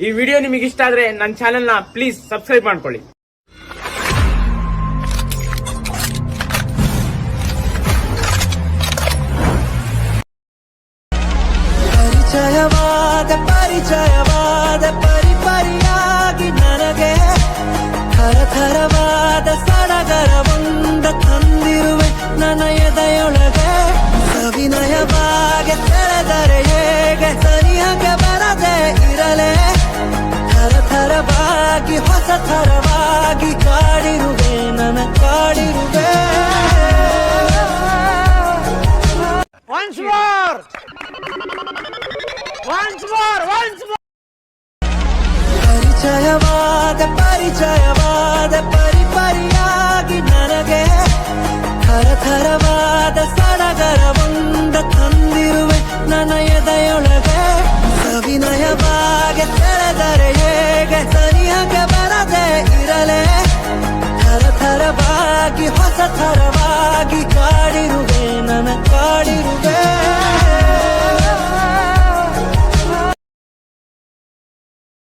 ಈ ವಿಡಿಯೋ ನಿಮಗೆ ಇಷ್ಟ ಆದ್ರೆ ನನ್ನ ಚಾನೆಲ್ ನ ಪ್ಲೀಸ್ ಸಬ್ಸ್ಕ್ರೈಬ್ ಮಾಡ್ಕೊಳ್ಳಿ. ಪರಿಚಯವಾದ ಪರಿಪರಿಯಾಗಿ ನನಗೆ ಥರಥರವಾದ ಸಡಗರವೊಂದ ತಂದಿರುವೆ ನನ್ನ ಎದೆಯೊಳಗೆ. ಸವಿನಯವಾಗಿ ತೆರೆದರೆ ಹೇಗೆ ಸನಿಹಕ್ಕೆ ಬರದೆ ಇರಲೇ. ಥರಥರವಾಗಿ ಹೊಸ ಥರವಾಗಿ ಕಾಡಿರುವೆ ನನ್ನ ಕಾಡಿರುವೆ. Once more! Once more! Once more! ಪರಿಚಯವಾದ ಪರಿಪರಿಯಾಗಿ ನನಗೆ ಥರಥರವಾದ ಸಡಗರವೊಂದ ತಂದಿರುವೆ ನನ್ನ ಎದೆಯೊಳಗೆ. ಸವಿನಯವಾಗಿ ತೆರೆದರೆ ಹೇಗೆ ಸನಿಹಕ್ಕೆ ಬರದೆ ಇರಲೇ. ಥರಥರವಾಗಿ ಹೊಸ ಥರವಾಗಿ